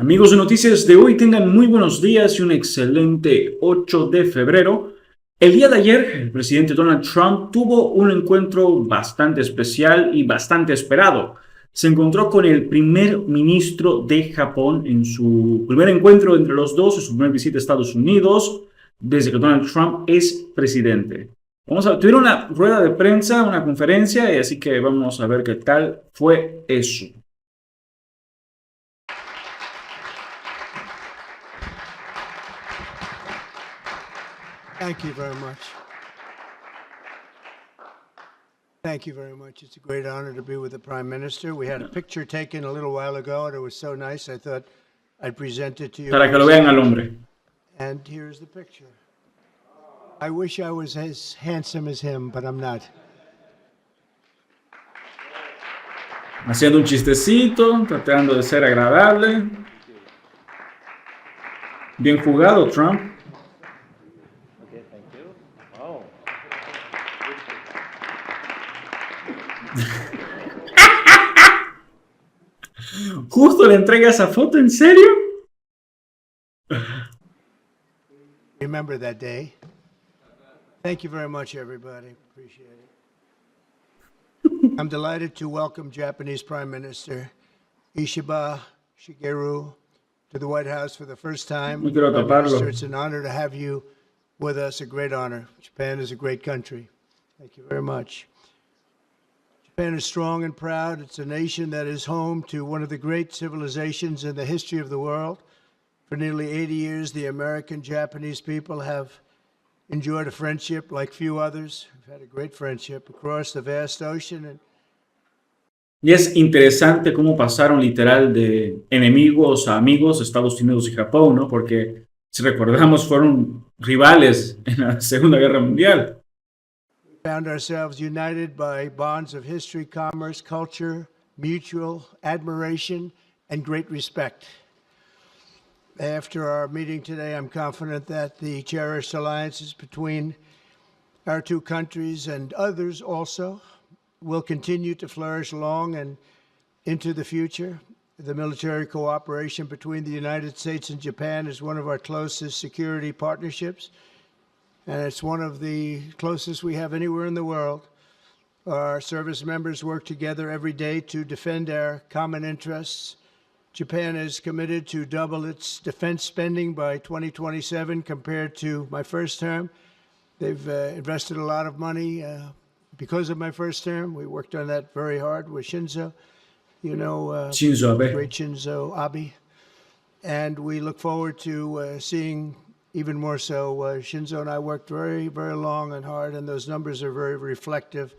Amigos de Noticias de hoy, tengan muy buenos días y un excelente 8 de febrero. El día de ayer, el presidente Donald Trump tuvo un encuentro bastante especial y bastante esperado. Se encontró con el primer ministro de Japón en su primer encuentro entre los dos, en su primer visita a Estados Unidos, desde que Donald Trump es presidente. Tuvieron una rueda de prensa, una conferencia, y así que vamos a ver qué tal fue eso. Thank you very much. Thank you very much. It's a great honor to be with the Prime Minister. We had a picture taken a little while ago, and it was so nice, I thought I'd present it to you. Para que lo vean al hombre. And here's the picture. I wish I was as handsome as him, but I'm not. Haciendo un chistecito, tratando de ser agradable. Bien jugado, Trump. Okay, thank you. Wow. Justo le entrega esa foto, ¿en serio? Remember that day. Thank you very much, everybody. Appreciate it. I'm delighted to welcome Japanese Prime Minister Ishiba Shigeru to the White House for the first time. No quiero Prime taparlo. Minister, it's an honor to have you with us, a great honor. Japan is a great country. Thank you very much. Japan is strong and proud. It's a nation that is home to one of the great civilizations in the history of the world. For nearly 80 years, the American-Japanese people have enjoyed a friendship like few others. We've had a great friendship across the vast ocean. And Y es interesante cómo pasaron literal de enemigos a amigos Estados Unidos y Japón, ¿no? Porque si recordamos fueron rivales en la Segunda Guerra Mundial. we found ourselves united by bonds of history, commerce, culture, mutual admiration, and great respect. After our meeting today, I'm confident that the cherished alliances between our two countries and others also will continue to flourish long and into the future. The military cooperation between the United States and Japan is one of our closest security partnerships, and it's one of the closest we have anywhere in the world. Our service members work together every day to defend our common interests. Japan is committed to double its defense spending by 2027 compared to my first term. They've invested a lot of money because of my first term. We worked on that very hard with Shinzo, Shinzo Abe. great Shinzo Abe. And we look forward to seeing even more so. Shinzo and I worked very, very long and hard, and those numbers are very reflective.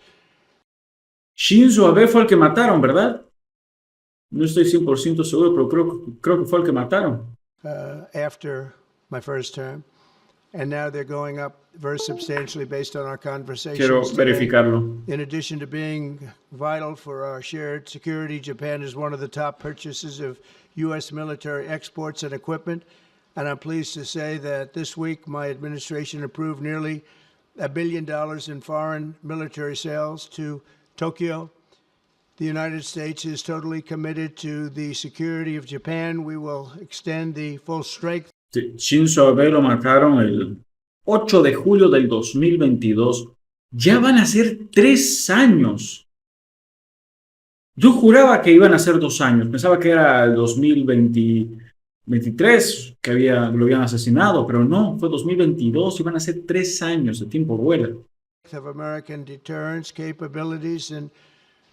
Shinzo Abe fue el que mataron, ¿verdad? No estoy 100% seguro, pero creo que fue el que mataron. After my first term. And now they're going up very substantially based on our conversations Quiero today. verificarlo. In addition to being vital for our shared security, Japan is one of the top purchasers of U.S. military exports and equipment. And I'm pleased to say that this week my administration approved nearly $1 billion in foreign military sales to Tokyo. The United States is totally committed to the security of Japan. We will extend the full strength Sí, Shinzo Abe lo mataron el 8 de julio del 2022. Ya van a ser 3 años. Yo juraba que iban a ser 2 años. Pensaba que era el 2023 que lo habían asesinado, pero no, fue 2022. Iban a ser 3 años. El tiempo vuela. of American deterrence capabilities in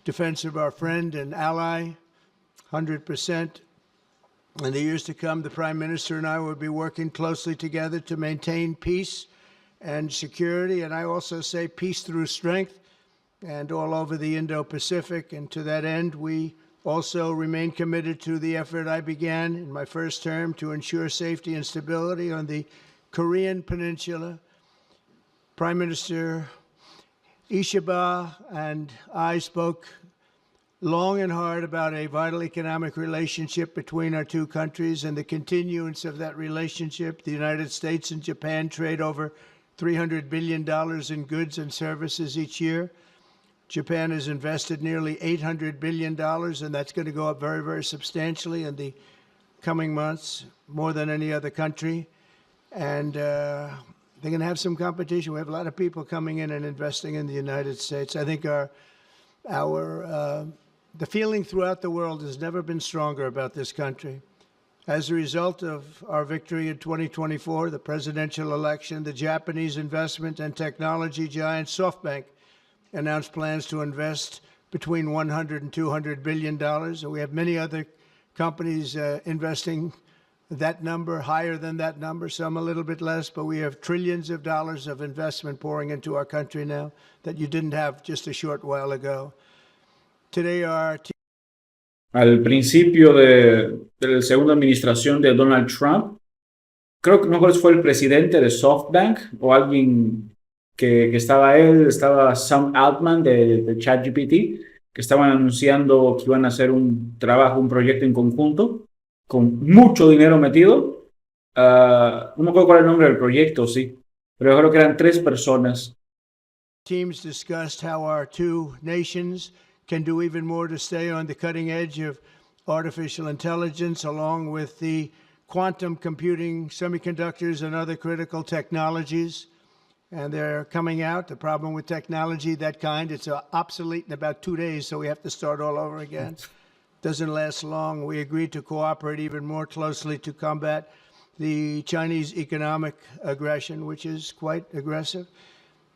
defense of our friend and ally, 100%. In the years to come, the Prime Minister and I will be working closely together to maintain peace and security, and I also say peace through strength, and all over the Indo-Pacific. And to that end, we also remain committed to the effort I began in my first term to ensure safety and stability on the Korean Peninsula. Prime Minister Ishiba and I spoke long and hard about a vital economic relationship between our two countries and the continuance of that relationship. The United States and Japan trade over $300 billion in goods and services each year. Japan has invested nearly $800 billion, and that's going to go up very, very substantially in the coming months, more than any other country. And they're going to have some competition. We have a lot of people coming in and investing in the United States. I think the feeling throughout the world has never been stronger about this country. As a result of our victory in 2024, the presidential election, the Japanese investment and technology giant SoftBank announced plans to invest between 100 and 200 billion dollars. And we have many other companies investing that number, higher than that number, some a little bit less, but we have trillions of dollars of investment pouring into our country now that you didn't have just a short while ago. Today Al principio de la segunda administración de Donald Trump, creo que no recuerdo si fue el presidente de SoftBank o alguien que estaba estaba Sam Altman de ChatGPT, que estaban anunciando que iban a hacer un proyecto en conjunto, con mucho dinero metido. No me acuerdo cuál es el nombre del proyecto, sí, pero yo creo que eran 3 personas. teams discussed how our two nations can do even more to stay on the cutting edge of artificial intelligence, along with the quantum computing, semiconductors, and other critical technologies. And they're coming out. The problem with technology, that kind, it's obsolete in about 2 days, so we have to start all over again. Doesn't last long. We agreed to cooperate even more closely to combat the Chinese economic aggression, which is quite aggressive.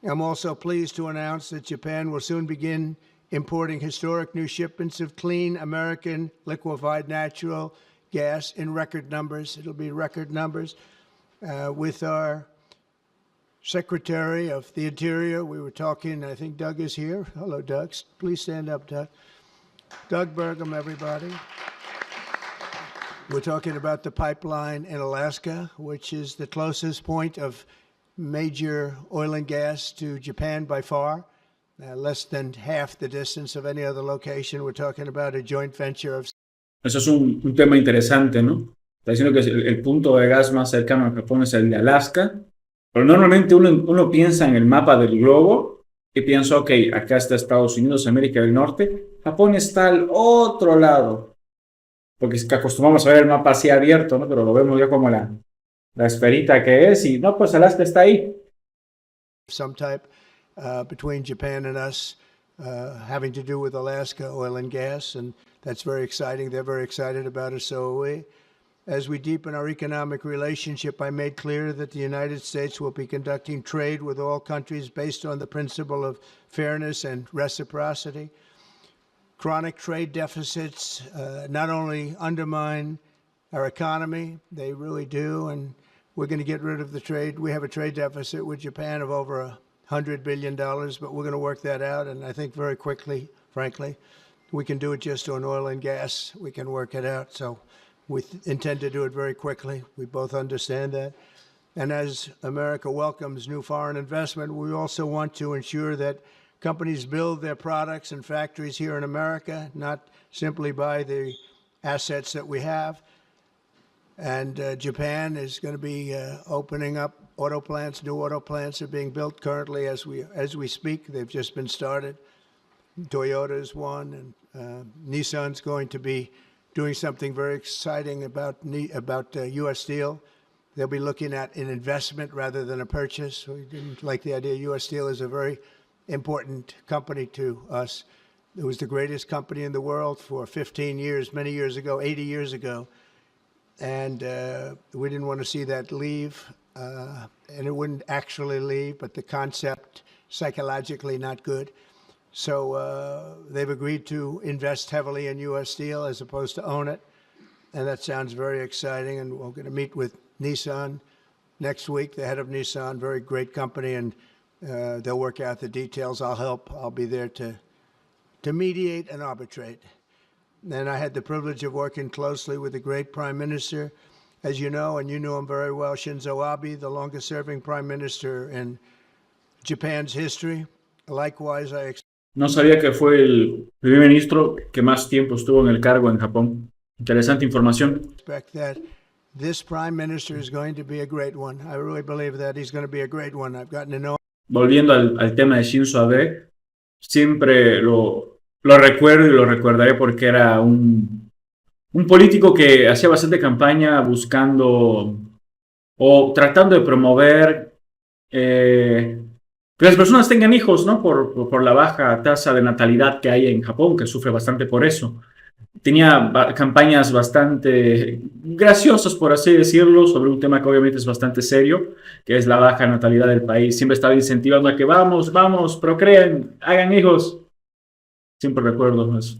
I'm also pleased to announce that Japan will soon begin importing historic new shipments of clean American liquefied natural gas in record numbers. It'll be record numbers. With our Secretary of the Interior, we were talking, I think Doug is here. Hello, Doug. Please stand up, Doug. Doug Burgum, everybody. We're talking about the pipeline in Alaska, which is the closest point of major oil and gas to Japan by far. Less than half the distance of any other location. We're talking about a joint venture of... Eso es un tema interesante, ¿no? Está diciendo que el punto de gas más cercano a Japón es el de Alaska, pero normalmente uno piensa en el mapa del globo y piensa, ok, acá está Estados Unidos, América del Norte, Japón está al otro lado, porque es que acostumbramos a ver el mapa así abierto, ¿no? Pero lo vemos ya como la esferita que es, y no, pues Alaska está ahí. Some type. Between Japan and us, having to do with Alaska oil and gas, and that's very exciting. They're very excited about it, so are we. As we deepen our economic relationship, I made clear that the United States will be conducting trade with all countries based on the principle of fairness and reciprocity. Chronic trade deficits not only undermine our economy, they really do, and we're going to get rid of the trade. We have a trade deficit with Japan of over $100 billion, but we're going to work that out, and I think very quickly, frankly. We can do it just on oil and gas. We can work it out, so we intend to do it very quickly. We both understand that. And as America welcomes new foreign investment, we also want to ensure that companies build their products and factories here in America, not simply buy the assets that we have. And Japan is going to be opening up auto plants. New auto plants are being built currently as we speak. They've just been started. Toyota is one, and Nissan's going to be doing something very exciting about U.S. Steel. They'll be looking at an investment rather than a purchase. We didn't like the idea. U.S. Steel is a very important company to us. It was the greatest company in the world for 15 years, many years ago, 80 years ago. And we didn't want to see that leave, and it wouldn't actually leave, but the concept psychologically not good. So they've agreed to invest heavily in U.S. Steel as opposed to own it, and that sounds very exciting. And we're going to meet with Nissan next week, the head of Nissan, very great company, and they'll work out the details. I'll help. I'll be there to mediate and arbitrate. And I had the privilege of working closely with the great Prime Minister, as you know, and you know him very well, Shinzo Abe, the longest-serving Prime Minister in Japan's history. Likewise, No sabía que fue el primer ministro que más tiempo estuvo en el cargo en Japón. Interesante información. expect that this Prime Minister is going to be a great one. I really believe that he's going to be a great one. I've gotten to know. Volviendo al tema de Shinzo Abe, siempre lo recuerdo y lo recordaré porque era un un político que hacía bastante campaña buscando o tratando de promover que las personas tengan hijos, ¿no? Por la baja tasa de natalidad que hay en Japón, que sufre bastante por eso. Tenía campañas bastante graciosas, por así decirlo, sobre un tema que obviamente es bastante serio, que es la baja natalidad del país. Siempre estaba incentivando a que vamos, vamos, procreen, hagan hijos. Siempre recuerdo eso.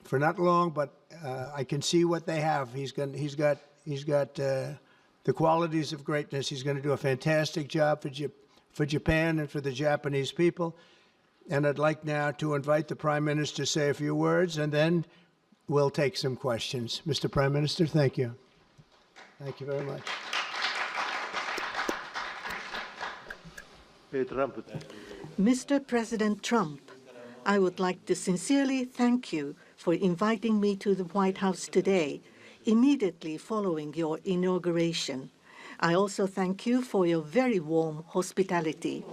For not long, but I can see what they have. He's got the qualities of greatness. He's going to do a fantastic job for Japan and for the Japanese people. And I'd like now to invite the Prime Minister to say a few words, and then we'll take some questions. Mr. Prime Minister, thank you. Thank you very much. Mr. President Trump, I would like to sincerely thank you for inviting me to the White House today, immediately following your inauguration. I also thank you for your very warm hospitality.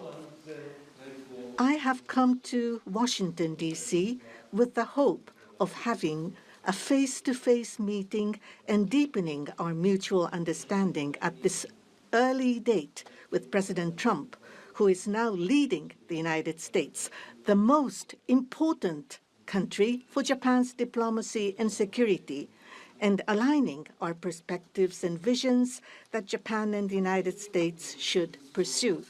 I have come to Washington, D.C. with the hope of having a face-to-face meeting and deepening our mutual understanding at this early date with President Trump, who is now leading the United States, the most important country for Japan's diplomacy and security, and aligning our perspectives and visions that Japan and the United States should pursue.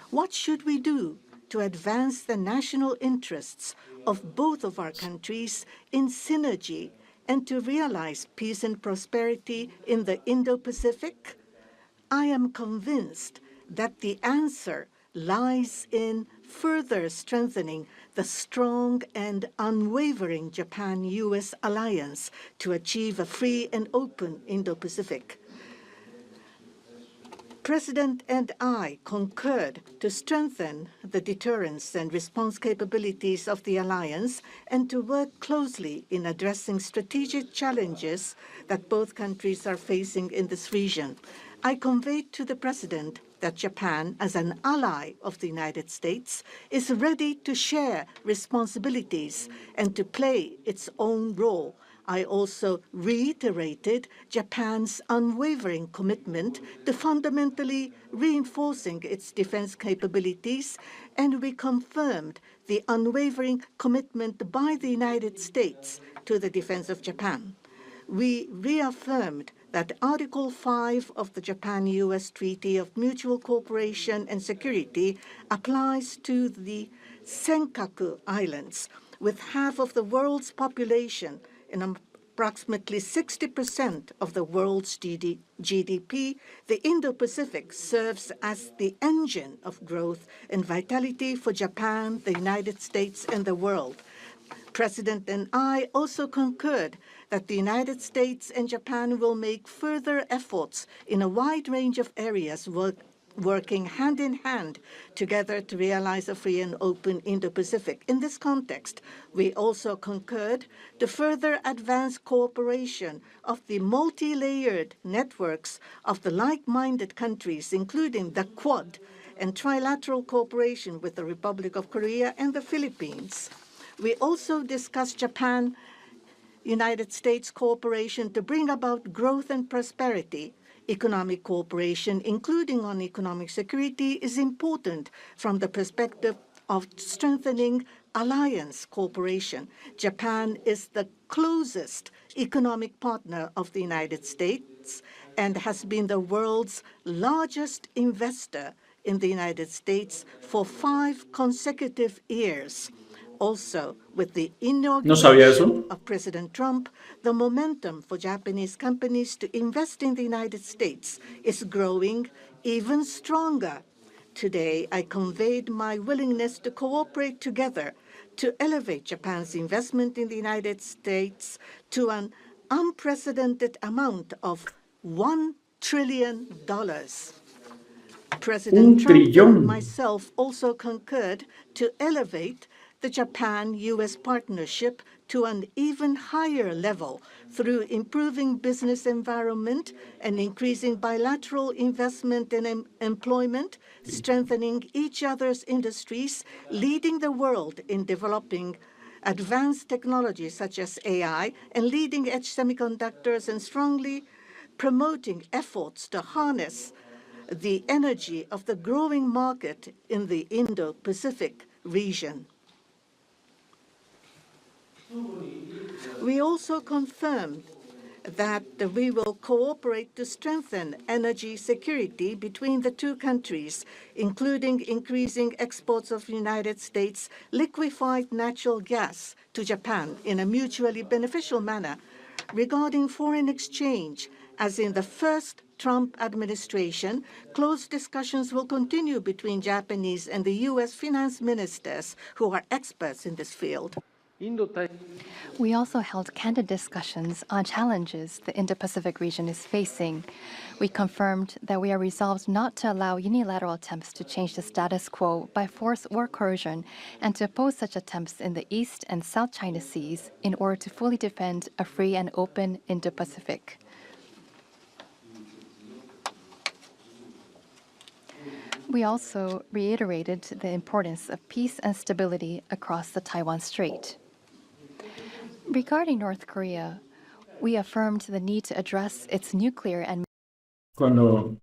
What should we do to advance the national interests of both of our countries in synergy and to realize peace and prosperity in the Indo-Pacific? I am convinced that the answer lies in further strengthening the strong and unwavering Japan-US alliance to achieve a free and open Indo-Pacific. President and I concurred to strengthen the deterrence and response capabilities of the alliance and to work closely in addressing strategic challenges that both countries are facing in this region. I conveyed to the President that Japan, as an ally of the United States, is ready to share responsibilities and to play its own role. I also reiterated Japan's unwavering commitment to fundamentally reinforcing its defense capabilities, and we confirmed the unwavering commitment by the United States to the defense of Japan. We reaffirmed that Article 5 of the Japan-US Treaty of Mutual Cooperation and Security applies to the Senkaku Islands, with half of the world's population and approximately 60% of the world's GDP, the Indo-Pacific serves as the engine of growth and vitality for Japan, the United States, and the world. President and I also concurred that the United States and Japan will make further efforts in a wide range of areas, working hand in hand together to realize a free and open Indo-Pacific. In this context, we also concurred to further advance cooperation of the multi-layered networks of the like-minded countries, including the Quad, and trilateral cooperation with the Republic of Korea and the Philippines. We also discussed Japan-United States cooperation to bring about growth and prosperity. Economic cooperation, including on economic security, is important from the perspective of strengthening alliance cooperation. Japan is the closest economic partner of the United States and has been the world's largest investor in the United States for 5 consecutive years. Also, with the inauguration of President Trump, the momentum for Japanese companies to invest in the United States is growing even stronger. Today, I conveyed my willingness to cooperate together to elevate Japan's investment in the United States to an unprecedented amount of $1 trillion. President Trump and myself also concurred to elevate the Japan-US partnership to an even higher level through improving business environment and increasing bilateral investment and employment, strengthening each other's industries, leading the world in developing advanced technologies such as AI and leading-edge semiconductors, and strongly promoting efforts to harness the energy of the growing market in the Indo-Pacific region. We also confirmed that we will cooperate to strengthen energy security between the two countries, including increasing exports of United States liquefied natural gas to Japan in a mutually beneficial manner. Regarding foreign exchange, as in the first Trump administration, close discussions will continue between Japanese and the U.S. finance ministers who are experts in this field. We also held candid discussions on challenges the Indo-Pacific region is facing. We confirmed that we are resolved not to allow unilateral attempts to change the status quo by force or coercion, and to oppose such attempts in the East and South China Seas in order to fully defend a free and open Indo-Pacific. We also reiterated the importance of peace and stability across the Taiwan Strait. Regarding North Korea, we affirmed the need to address its nuclear and... Cuando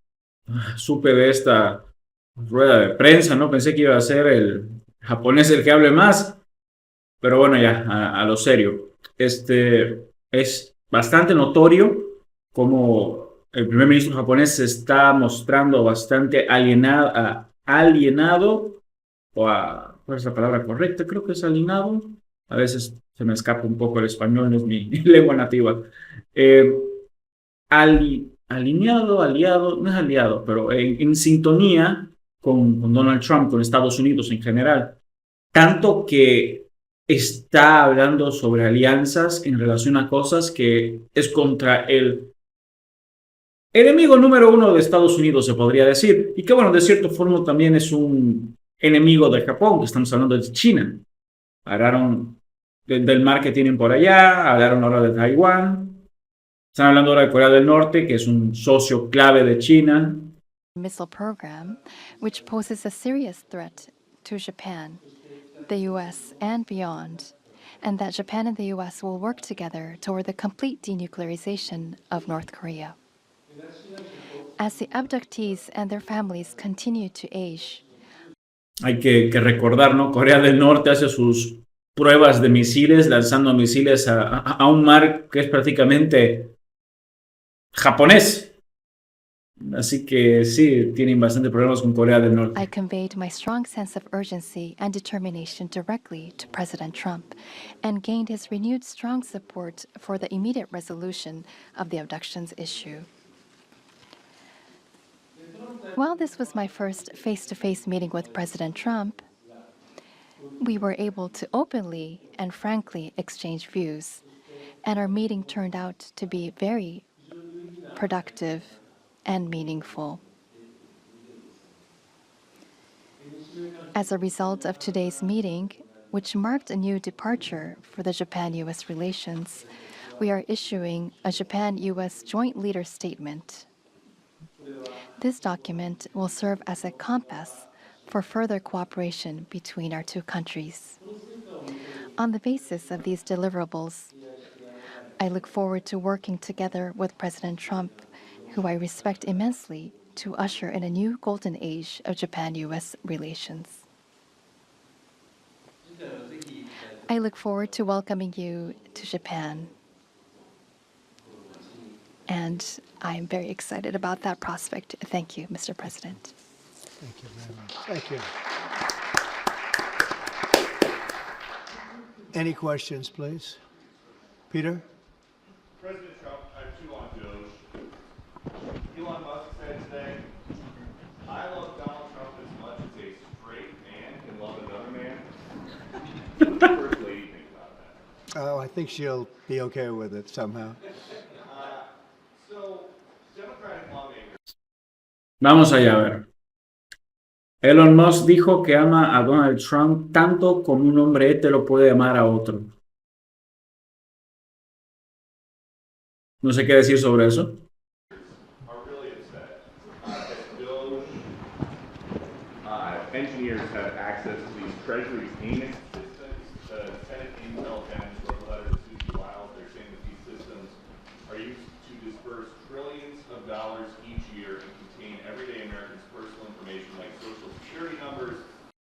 supe de esta rueda de prensa, ¿no? Pensé que iba a ser el japonés el que hable más, pero bueno, ya, a lo serio. Es bastante notorio cómo el primer ministro japonés se está mostrando bastante alienado, ¿cuál es la palabra correcta? Creo que es alienado. A veces se me escapa un poco el español, no es mi lengua nativa. Alineado, aliado, no es aliado, pero en sintonía con Donald Trump, con Estados Unidos en general. Tanto que está hablando sobre alianzas en relación a cosas que es contra el enemigo número uno de Estados Unidos, se podría decir. Y que, bueno, de cierta forma también es un enemigo de Japón, que estamos hablando de China. Hablaron del mar que tienen por allá, hablaron ahora de Taiwán, están hablando ahora de Corea del Norte, que es un socio clave de China. Missile program, which poses a serious threat to Japan, the U.S., and beyond, and that Japan and the U.S. will work together toward the complete denuclearization of North Korea. As the abductees and their families continue to age, hay que recordar, ¿no? Corea del Norte hace sus pruebas de misiles, lanzando misiles a un mar que es prácticamente japonés. Así que sí, tienen bastante problemas con Corea del Norte. I conveyed my strong sense of urgency and determination directly to President Trump, and gained his renewed strong support for the immediate resolution of the abductions issue. While this was my first face-to-face meeting with President Trump, we were able to openly and frankly exchange views, and our meeting turned out to be very productive and meaningful. As a result of today's meeting, which marked a new departure for the Japan-U.S. relations, we are issuing a Japan-U.S. Joint Leader Statement. This document will serve as a compass for further cooperation between our two countries. On the basis of these deliverables, I look forward to working together with President Trump, who I respect immensely, to usher in a new golden age of Japan-U.S. relations. I look forward to welcoming you to Japan, and I am very excited about that prospect. Thank you, Mr. President. Thank you very much. Thank you. Any questions, please? Peter? President Trump, I have two on Doge. Elon Musk said today, I love Donald Trump as much as a straight man can love another man. What does the First Lady think about that? Oh, I think she'll be okay with it somehow. So, Democratic lawmakers... Vamos allá a ver. Elon Musk dijo que ama a Donald Trump tanto como un hombre hetero puede amar a otro. No sé qué decir sobre eso. are really upset that Doge engineers have access to these Treasury payment systems. The Senate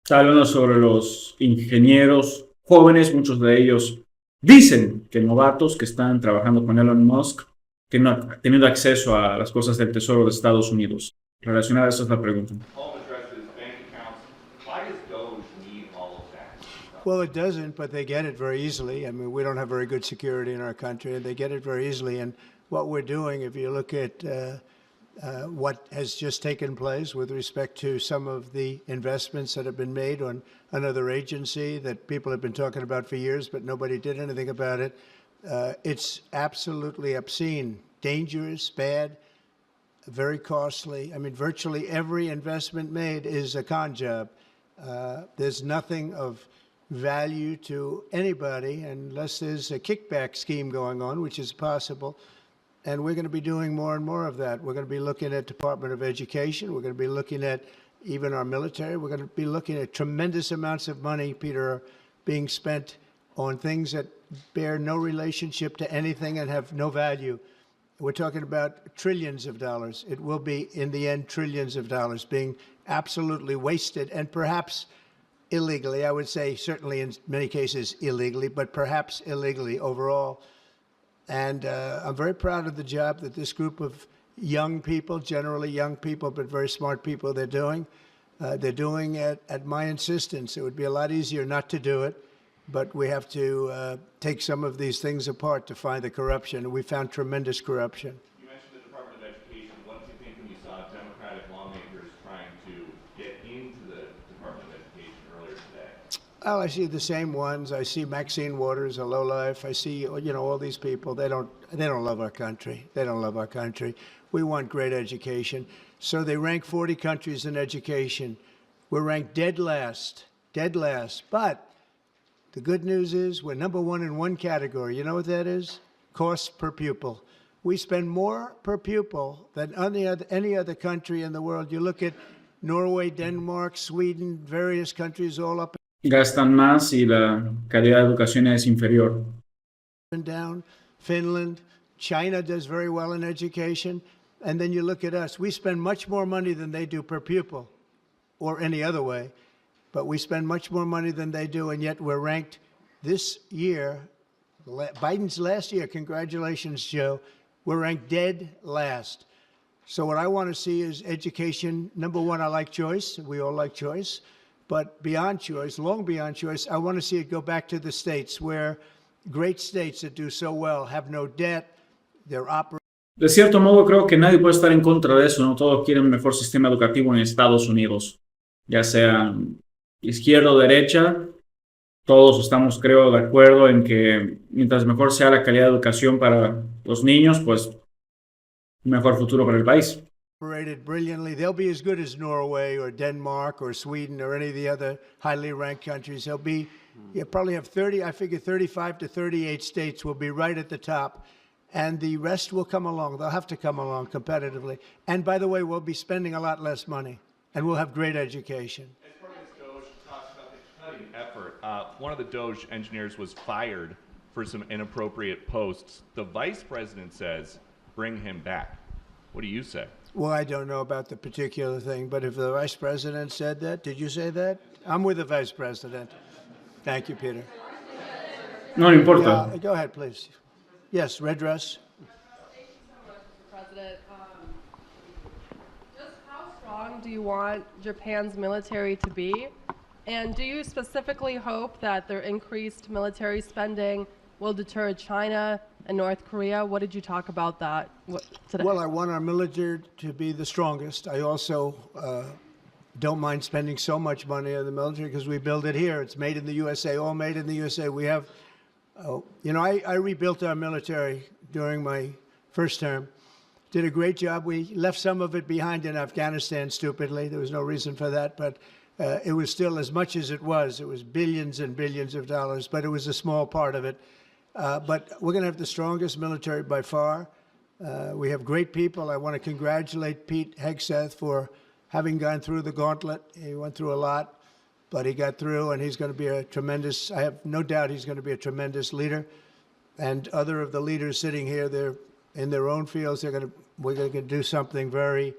Está hablando sobre los ingenieros jóvenes, muchos de ellos dicen que novatos que están trabajando con Elon Musk, que no teniendo acceso a las cosas del Tesoro de Estados Unidos. Relacionada a eso es la pregunta. Home addresses, bank accounts. Why does Doge need all of that? Well, it doesn't, but they get it very easily. I mean, we don't have very good security in our country, and they get it very easily. And what we're doing, if you look at what has just taken place with respect to some of the investments that have been made on another agency that people have been talking about for years, but nobody did anything about it, it's absolutely obscene, dangerous, bad, very costly. I mean, virtually every investment made is a con job. There's nothing of value to anybody unless there's a kickback scheme going on, which is possible. And we're going to be doing more and more of that. We're going to be looking at Department of Education. We're going to be looking at even our military. We're going to be looking at tremendous amounts of money, Peter, being spent on things that bear no relationship to anything and have no value. We're talking about trillions of dollars. It will be, in the end, trillions of dollars being absolutely wasted and perhaps illegally. I would say certainly in many cases illegally, but perhaps illegally overall. And I'm very proud of the job that this group of young people, generally young people, but very smart people, they're doing. They're doing it at my insistence. It would be a lot easier not to do it, but we have to take some of these things apart to find the corruption. And we found tremendous corruption. You mentioned the Department of Education. What did you think when you saw Democratic lawmakers trying to get into the Department of Education earlier today? Well, I see the same ones. I see Maxine Waters, a lowlife. I see, all these people. They don't love our country. They don't love our country. We want great education. So they rank 40 countries in education. We're ranked dead last. But the good news is we're number one in one category. You know what that is? Cost per pupil. We spend more per pupil than any other country in the world. You look at Norway, Denmark, Sweden, various countries all up Gastan más y la calidad de educación es inferior. and down. Finland, China does very well in education. And then you look at us. We spend much more money than they do per pupil or any other way. But we spend much more money than they do, and yet we're ranked this year, Biden's last year, congratulations, Joe, we're ranked dead last. So what I want to see is education. Number one, I like choice. We all like choice. But beyond choice, long beyond choice, I want to see it go back to the states where great states that do so well have no debt, they're operating. De cierto modo, creo que nadie puede estar en contra de eso, ¿no? Todos quieren un mejor sistema educativo en Estados Unidos, ya sea izquierda o derecha. Todos estamos, creo, de acuerdo en que mientras mejor sea la calidad de educación para los niños, pues un mejor futuro para el país. Operated brilliantly. They'll be as good as Norway or Denmark or Sweden or any of the other highly ranked countries. They'll be, probably have 35 to 38 states will be right at the top. And the rest will come along. They'll have to come along competitively. And by the way, we'll be spending a lot less money. And we'll have great education. As part of this Doge talks about the cutting effort, one of the Doge engineers was fired for some inappropriate posts. The vice president says, bring him back. What do you say? Well, I don't know about the particular thing, but if the vice president said that, did you say that? I'm with the vice president. Thank you, Peter. No le importa. Go ahead, please. Yes, red dress. Thank you so much, Mr. President. Just how strong do you want Japan's military to be? And do you specifically hope that their increased military spending will deter China and North Korea? What did you talk about that today? Well, I want our military to be the strongest. I also don't mind spending so much money on the military because we build it here. It's made in the USA, all made in the USA. We have, I rebuilt our military during my first term. Did a great job. We left some of it behind in Afghanistan, stupidly. There was no reason for that, but it was still as much as it was. It was billions and billions of dollars, but it was a small part of it. But we're going to have the strongest military by far. We have great people. I want to congratulate Pete Hegseth for having gone through the gauntlet. He went through a lot, but he got through, and he's going to be a tremendous, I have no doubt he's going to be a tremendous leader. And other of the leaders sitting here, they're in their own fields. We're going to do something very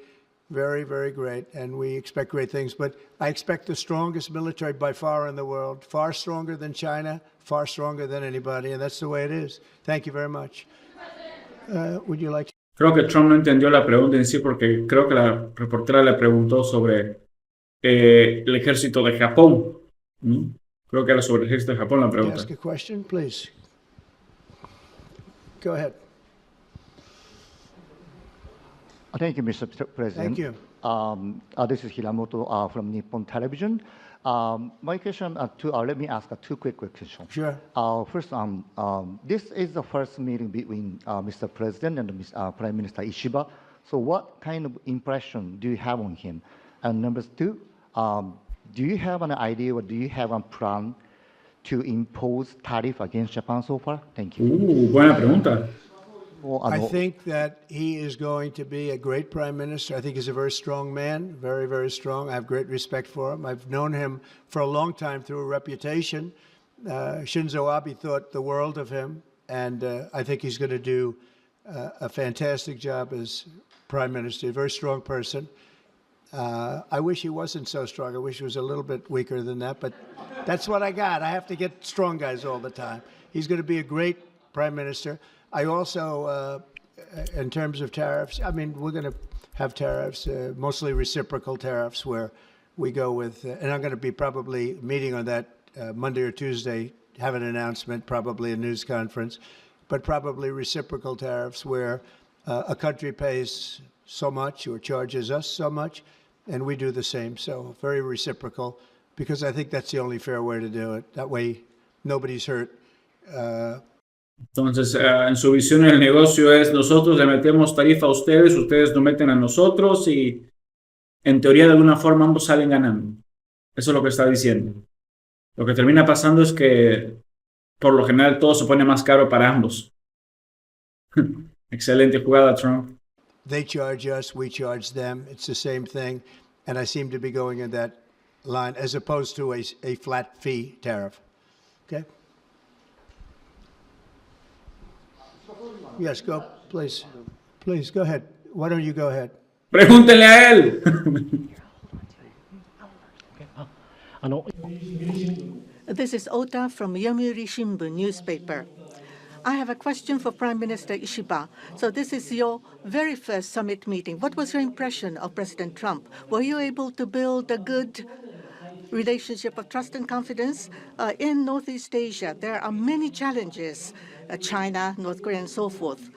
very, very great, and we expect great things. But I expect the strongest military by far in the world, far stronger than China, far stronger than anybody, and that's the way it is. Thank you very much. Would you like to? Creo que Trump no entendió la pregunta en sí porque creo que la reportera le preguntó sobre el ejército de Japón. ¿Mm? Creo que era sobre el ejército de Japón la pregunta. Ask a question, please. Go ahead. Thank you, Mr. President. Thank you. This is Hiramoto from Nippon Television. My question, let me ask two quick questions. Sure. First, this is the first meeting between Mr. President and Prime Minister Ishiba. So what kind of impression do you have on him? And number two, do you have an idea or do you have a plan to impose tariff against Japan so far? Thank you. Buena pregunta. I think that he is going to be a great prime minister. I think he's a very strong man, very, very strong. I have great respect for him. I've known him for a long time through a reputation. Shinzo Abe thought the world of him, and I think he's going to do a fantastic job as prime minister. A very strong person. I wish he wasn't so strong. I wish he was a little bit weaker than that, but that's what I got. I have to get strong guys all the time. He's going to be a great prime minister. I also, in terms of tariffs, I mean, we're going to have tariffs, mostly reciprocal tariffs, where we go with, and I'm going to be probably meeting on that Monday or Tuesday, have an announcement, probably a news conference, but probably reciprocal tariffs where a country pays so much or charges us so much, and we do the same. So very reciprocal, because I think that's the only fair way to do it. That way, nobody's hurt. Entonces, en su visión el negocio es nosotros le metemos tarifa a ustedes, ustedes nos meten a nosotros y en teoría de alguna forma ambos salen ganando. Eso es lo que está diciendo. Lo que termina pasando es que por lo general todo se pone más caro para ambos. Excelente jugada, Trump. They charge us, we charge them. It's the same thing. And I seem to be going in that line as opposed to a flat fee tariff. Okay? Yes, go, please. Please, go ahead. Why don't you go ahead? Pregúntenle a él. This is Ota from Yomiuri Shimbun newspaper. I have a question for Prime Minister Ishiba. So this is your very first summit meeting. What was your impression of President Trump? Were you able to build a good relationship of trust and confidence? In Northeast Asia, there are many challenges, China, North Korea, and so forth.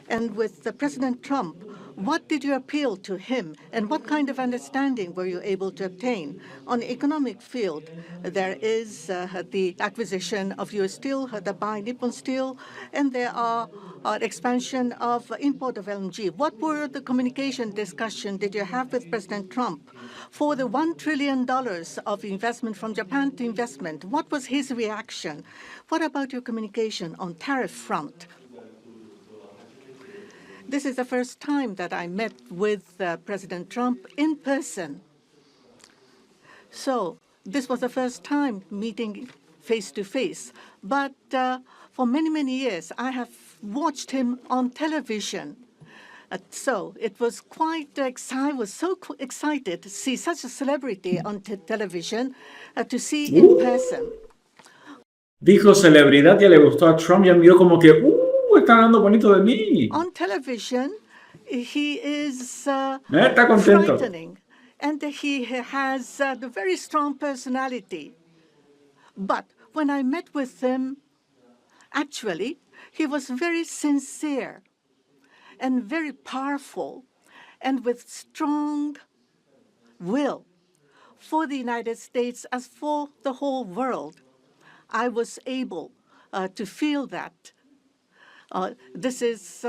And with President Trump, what did you appeal to him, and what kind of understanding were you able to obtain? On the economic field, there is the acquisition of U.S. Steel, the buy Nippon Steel, and there are expansion of import of LNG. What were the communication discussion did you have with President Trump? For the $1 trillion of investment from Japan to investment, what was his reaction? What about your communication on tariff front? This is the first time that I met with President Trump in person. So this was the first time meeting face-to-face. But for many, many years, I have watched him on television. So it was quite I was so excited to see such a celebrity on television, to see in person. Dijo celebridad, ya le gustó a Trump, ya miró como que, está hablando bonito de mí. On television, he is Está contento. frightening, and he has a very strong personality. But when I met with him, actually, he was very sincere and very powerful and with strong will for the United States as for the whole world. I was able to feel that. This is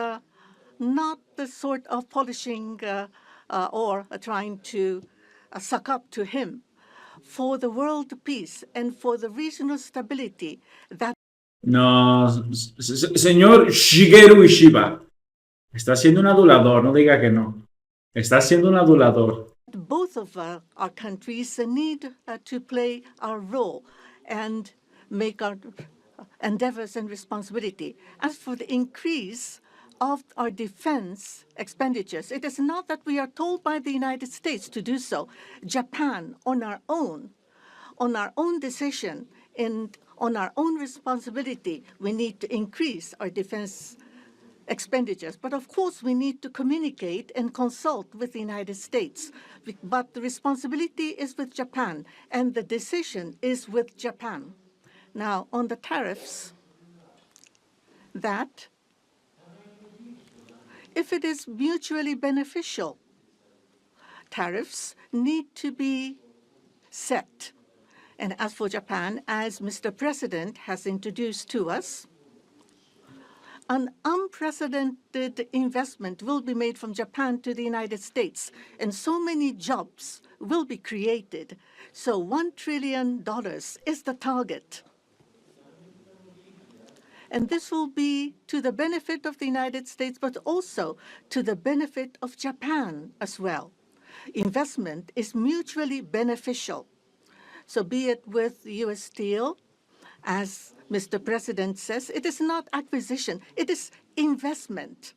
not the sort of polishing or trying to suck up to him. For the world peace and for the regional stability that No, señor Shigeru Ishiba, está siendo un adulador, no diga que no. Está siendo un adulador. both of our countries need to play our role and make our endeavors and responsibility. As for the increase of our defense expenditures. It is not that we are told by the United States to do so. Japan, on our own decision and on our own responsibility, we need to increase our defense expenditures. But of course, we need to communicate and consult with the United States. But the responsibility is with Japan, and the decision is with Japan. Now, on the tariffs, that if it is mutually beneficial, tariffs need to be set. And as for Japan, as Mr. President has introduced to us, an unprecedented investment will be made from Japan to the United States, and so many jobs will be created. So $1 trillion is the target. And this will be to the benefit of the United States, but also to the benefit of Japan as well. Investment is mutually beneficial. So be it with U.S. Steel, as Mr. President says, it is not acquisition, it is investment.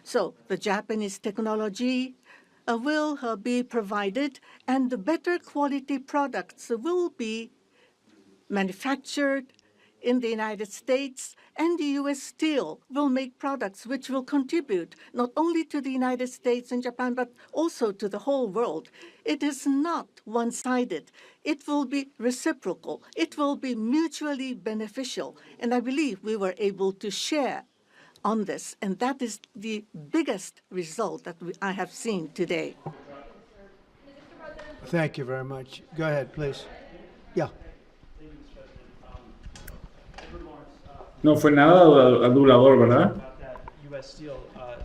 So the Japanese technology will be provided, and the better quality products will be manufactured in the United States, and the U.S. Steel will make products which will contribute not only to the United States and Japan, but also to the whole world. It is not one-sided. It will be reciprocal. It will be mutually beneficial. And I believe we were able to share on this, and that is the biggest result that I have seen today. Thank you very much. Go ahead, please. Yeah. No fue nada adulador, ¿verdad? About that U.S. Steel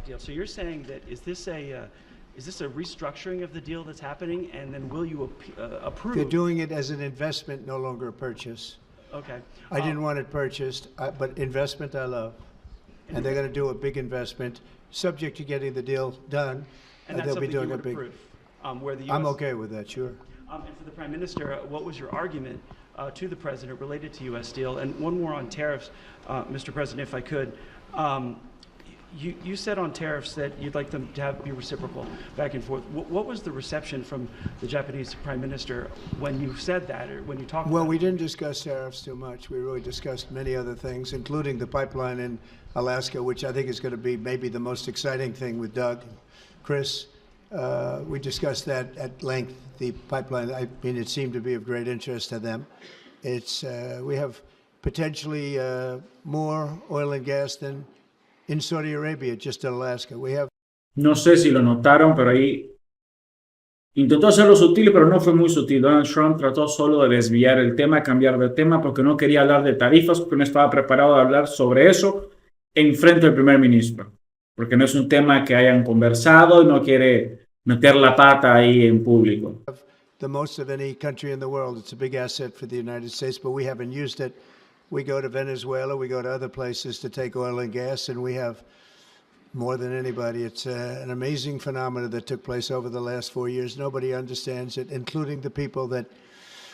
deal. So you're saying that is this a restructuring of the deal that's happening, and then will you approve? They're doing it as an investment, no longer a purchase. Okay. I didn't want it purchased, but investment I love. And they're going to do a big investment, subject to getting the deal done. And that's they'll be something doing you a would big. approve, where the U.S. I'm okay with that, sure. And for the Prime Minister, what was your argument to the President related to U.S. Steel? And one more on tariffs, Mr. President, if I could. You said on tariffs that you'd like them to be reciprocal back and forth. What was the reception from the Japanese Prime Minister when you said that, or when you talked about it? Well, we didn't discuss tariffs too much. We really discussed many other things, including the pipeline in Alaska, which I think is going to be maybe the most exciting thing with Doug and Chris. We discussed that at length, the pipeline. I mean, it seemed to be of great interest to them. It's we have potentially more oil and gas than in Saudi Arabia, just in Alaska. We have. No sé si lo notaron, pero ahí intentó hacerlo sutil, pero no fue muy sutil. Donald Trump trató solo de desviar el tema, cambiar de tema, porque no quería hablar de tarifas, porque no estaba preparado a hablar sobre eso en frente del primer ministro. Porque no es un tema que hayan conversado y no quiere meter la pata ahí en público. The most of any country in the world. It's a big asset for the United States, but we haven't used it. We go to Venezuela, we go to other places to take oil and gas, and we have more than anybody. It's an amazing phenomenon that took place over the last 4 years. Nobody understands it, including the people that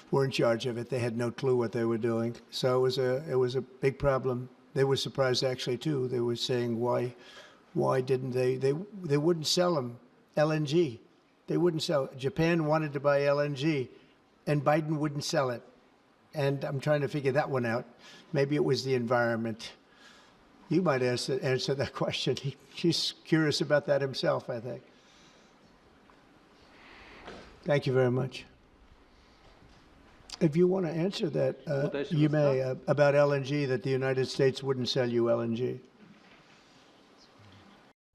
were in charge of it. They had no clue what they were doing. So it was a big problem. They were surprised actually too. They were saying why didn't they wouldn't sell them LNG. They wouldn't sell. Japan wanted to buy LNG, and Biden wouldn't sell it. And I'm trying to figure that one out. Maybe it was the environment. You might answer that question. He's curious about that himself, I think. Thank you very much. If you want to answer that, you may, about LNG, that the United States wouldn't sell you LNG.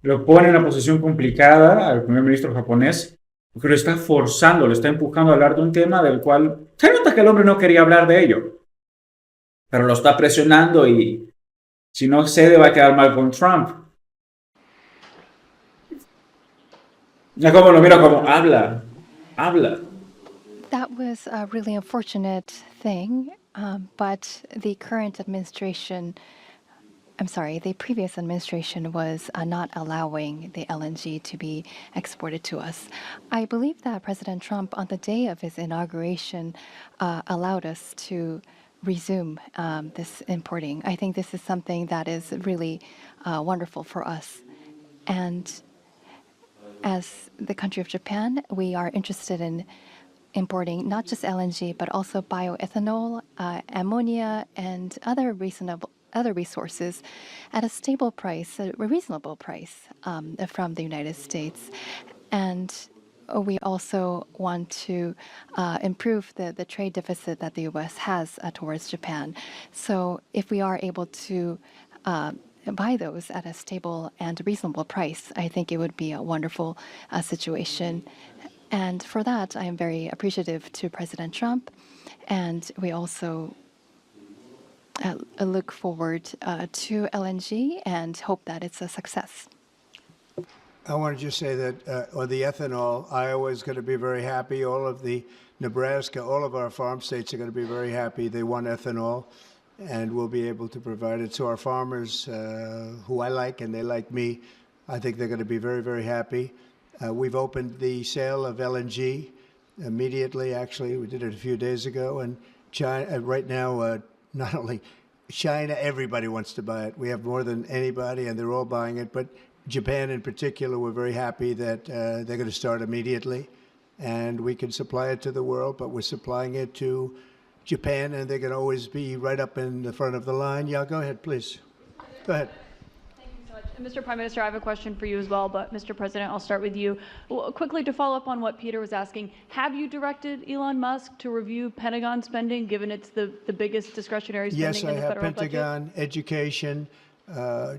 Lo pone en una posición complicada al primer ministro japonés, porque lo está forzando, lo está empujando a hablar de un tema del cual se nota que el hombre no quería hablar de ello, pero lo está presionando y si no cede va a quedar mal con Trump. Ya como lo miro como habla. That was a really unfortunate thing, but the previous administration was not allowing the LNG to be exported to us. I believe that President Trump, on the day of his inauguration, allowed us to resume this importing. I think this is something that is really wonderful for us. And as the country of Japan, we are interested in importing not just LNG, but also bioethanol, ammonia, and other resources at a stable price, a reasonable price from the United States. And we also want to improve the trade deficit that the U.S. has towards Japan. So if we are able to buy those at a stable and reasonable price, I think it would be a wonderful situation. And for that, I am very appreciative to President Trump. And we also look forward to LNG and hope that it's a success. I want to just say that on the ethanol, Iowa is going to be very happy. All of the Nebraska, all of our farm states are going to be very happy. They want ethanol, and we'll be able to provide it. So our farmers, who I like and they like me, I think they're going to be very, very happy. We've opened the sale of LNG immediately. Actually, we did it a few days ago. And China, right now, not only China, everybody wants to buy it. We have more than anybody, and they're all buying it. But Japan in particular, we're very happy that they're going to start immediately. And we can supply it to the world, but we're supplying it to Japan, and they're going to always be right up in the front of the line. Yeah, go ahead, please. Go ahead. Thank you so much. And Mr. Prime Minister, I have a question for you as well, but Mr. President, I'll start with you. Well, quickly to follow up on what Peter was asking, have you directed Elon Musk to review Pentagon spending, given it's the biggest discretionary spending in the federal budget? Yes, I have Pentagon, education,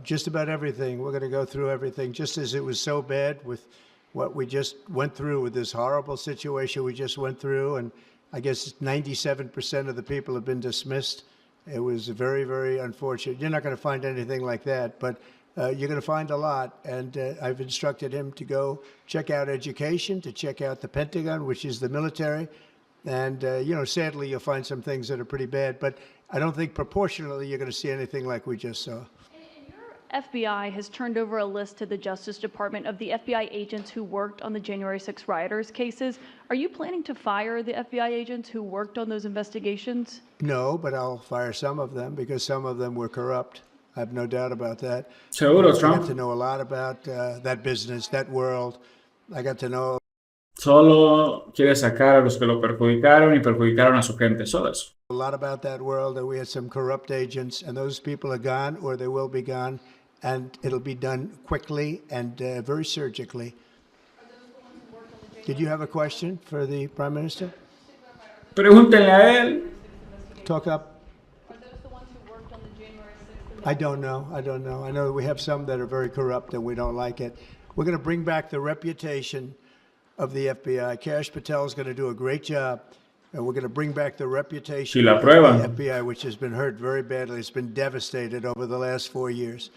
just about everything. We're going to go through everything, just as it was so bad with what we just went through with this horrible situation we just went through. And I guess 97% of the people have been dismissed. It was very, very unfortunate. You're not going to find anything like that, but you're going to find a lot. And I've instructed him to go check out education, to check out the Pentagon, which is the military. And, sadly, you'll find some things that are pretty bad. But I don't think proportionally you're going to see anything like we just saw. FBI has turned over a list to the Justice Department of the FBI agents who worked on the January 6 rioters cases. Are you planning to fire the FBI agents who worked on those investigations? No, but I'll fire some of them because some of them were corrupt. I have no doubt about that. Seguro, I Trump. got to know a lot about that business, that world. I got to know. Solo quiere sacar a los que lo perjudicaron y perjudicaron a su gente. Solo eso. A lot about that world, and we had some corrupt agents, and those people are gone, or they will be gone. And it'll be done quickly and very surgically. Did you have a question for the Prime Minister? Pregúntenle a él. Talk up. Are those the ones who worked on the January 6th? I don't know. I know we have some that are very corrupt and we don't like it. We're going to bring back the reputation of the FBI. Kash Patel is going to do a great job. And we're going to bring back the reputation la of the prueban. FBI, which has been hurt very badly. It's been devastated over the last 4 years.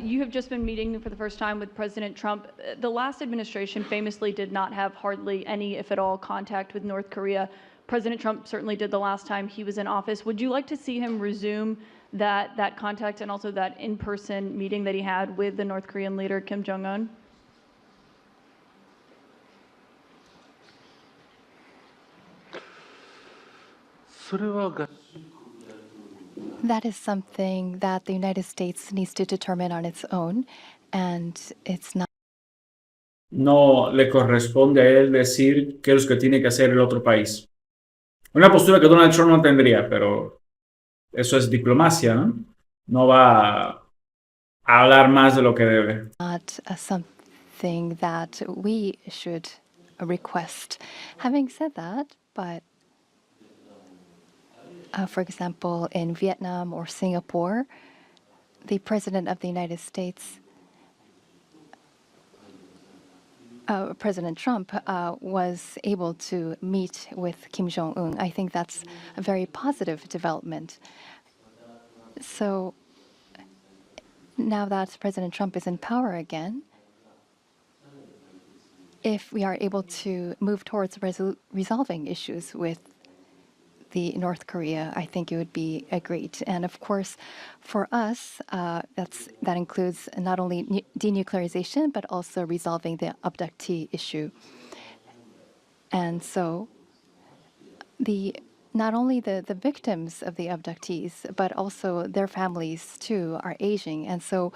You have just been meeting for the first time with President Trump. The last administration famously did not have hardly any, if at all, contact with North Korea. President Trump certainly did the last time he was in office. Would you like to see him resume that contact and also that in-person meeting that he had with the North Korean leader, Kim Jong-un? That is something that the United States needs to determine on its own, and it's not. No le corresponde a él decir qué es lo que tiene que hacer el otro país. Una postura que Donald Trump no tendría, pero eso es diplomacia, ¿no? No va a hablar más de lo que debe. Not something that we should request. Having said that, but for example, in Vietnam or Singapore, the President of the United States, President Trump, was able to meet with Kim Jong-un. I think that's a very positive development. So now that President Trump is in power again, if we are able to move towards resolving issues with the North Korea, I think it would be great. And of course, for us, that includes not only denuclearization, but also resolving the abductee issue. And so not only the victims of the abductees, but also their families too are aging, and so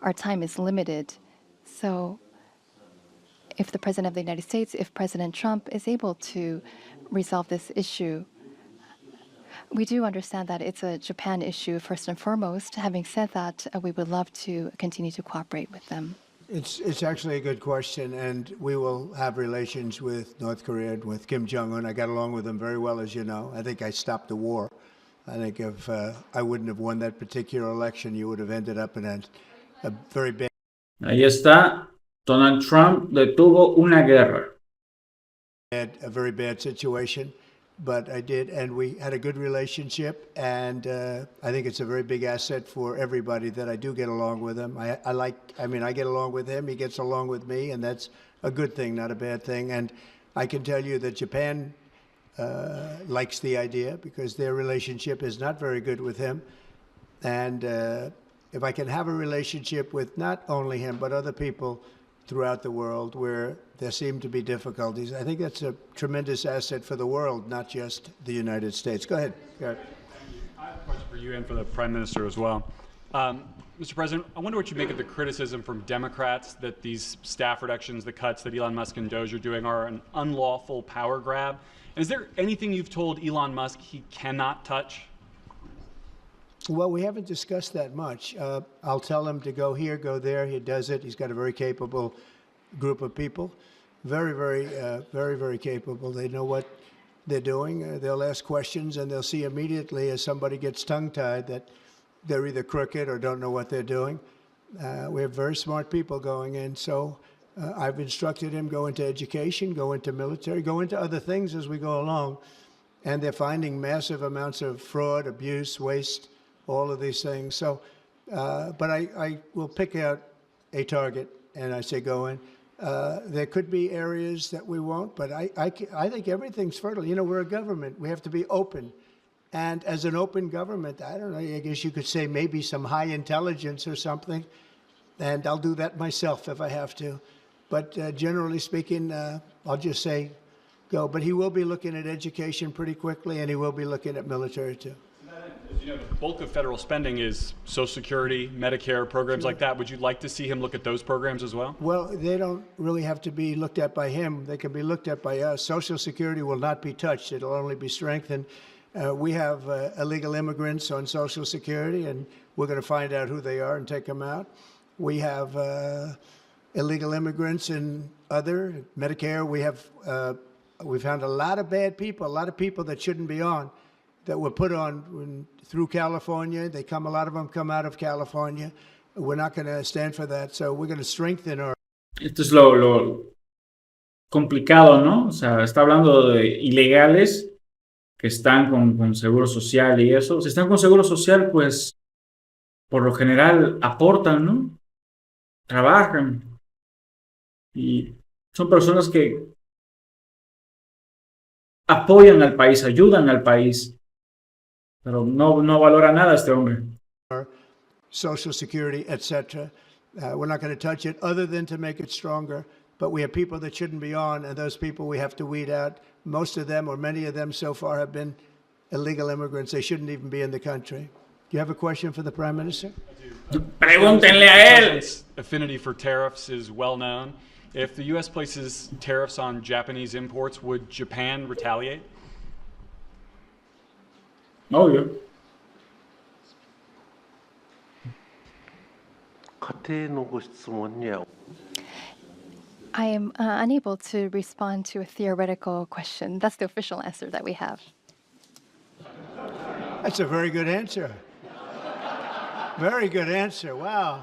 our time is limited. So if the President of the United States, if President Trump is able to resolve this issue, we do understand that it's a Japan issue first and foremost. Having said that, we would love to continue to cooperate with them. It's actually a good question, and we will have relations with North Korea and with Kim Jong-un. I got along with him very well, as you know. I think I stopped the war. I think if I wouldn't have won that particular election, you would have ended up in a very bad... Ahí está. Donald Trump detuvo una guerra. A very bad situation, but I did, and we had a good relationship, and I think it's a very big asset for everybody that I do get along with him. I get along with him, he gets along with me, and that's a good thing, not a bad thing. And I can tell you that Japan likes the idea because their relationship is not very good with him. And if I can have a relationship with not only him, but other people throughout the world where there seem to be difficulties, I think that's a tremendous asset for the world, not just the United States. Go ahead. I have a question for you and for the Prime Minister as well. Mr. President, I wonder what you make of the criticism from Democrats that these staff reductions, the cuts that Elon Musk and Doge are doing are an unlawful power grab. And is there anything you've told Elon Musk he cannot touch? Well, we haven't discussed that much. I'll tell him to go here, go there. He does it. He's got a very capable group of people. Very capable. They know what they're doing. They'll ask questions, and they'll see immediately as somebody gets tongue-tied that they're either crooked or don't know what they're doing. We have very smart people going in. So I've instructed him, go into education, go into military, go into other things as we go along. And they're finding massive amounts of fraud, abuse, waste, all of these things. So, but I will pick out a target and I say go in. There could be areas that we won't, but I think everything's fertile. You know, we're a government. We have to be open. And as an open government, I don't know, I guess you could say maybe some high intelligence or something. And I'll do that myself if I have to. But generally speaking, I'll just say go. But he will be looking at education pretty quickly, and he will be looking at military too. As you know, the bulk of federal spending is Social Security, Medicare, programs like that. Would you like to see him look at those programs as well? Well, they don't really have to be looked at by him. They can be looked at by us. Social Security will not be touched. It'll only be strengthened. We have illegal immigrants on Social Security, and we're going to find out who they are and take them out. We have illegal immigrants in other Medicare. We found a lot of bad people, a lot of people that shouldn't be on, that were put on through California. A lot of them come out of California. We're not going to stand for that. So we're going to strengthen our... Esto es lo complicado, ¿no? O sea, está hablando de ilegales que están con seguro social y eso. Si están con seguro social, pues por lo general aportan, ¿no? Trabajan. Y son personas que apoyan al país, ayudan al país. Pero no valora nada este hombre. Social Security, etc. We're not going to touch it other than to make it stronger. But we have people that shouldn't be on, and those people we have to weed out. Most of them, or many of them so far, have been illegal immigrants. They shouldn't even be in the country. Do you have a question for the Prime Minister? I do. Pregúntenle a él. His affinity for tariffs is well known. If the U.S. places tariffs on Japanese imports, would Japan retaliate? Obvio. I am unable to respond to a theoretical question. That's the official answer that we have. That's a very good answer. Very good answer. Wow.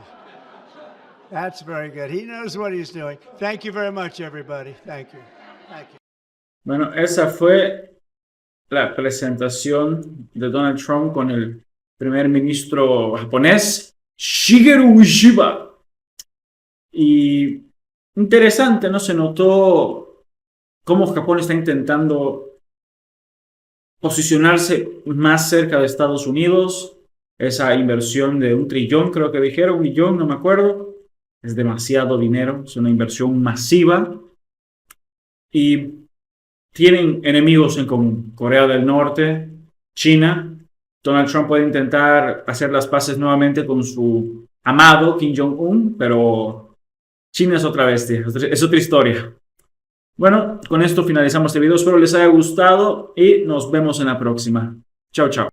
That's very good. He knows what he's doing. Thank you very much, everybody. Thank you. Thank you. Bueno, esa fue la presentación de Donald Trump con el primer ministro japonés, Shigeru Ishiba. Y interesante, ¿no? Se notó cómo Japón está intentando posicionarse más cerca de Estados Unidos. Esa inversión de 1 trillón, creo que dijeron, 1 billón, no me acuerdo. Es demasiado dinero, es una inversión masiva. Y tienen enemigos en común, Corea del Norte, China. Donald Trump puede intentar hacer las paces nuevamente con su amado Kim Jong-un, pero China es otra bestia, es otra historia. Bueno, con esto finalizamos este video. Espero les haya gustado y nos vemos en la próxima. Chao, chao.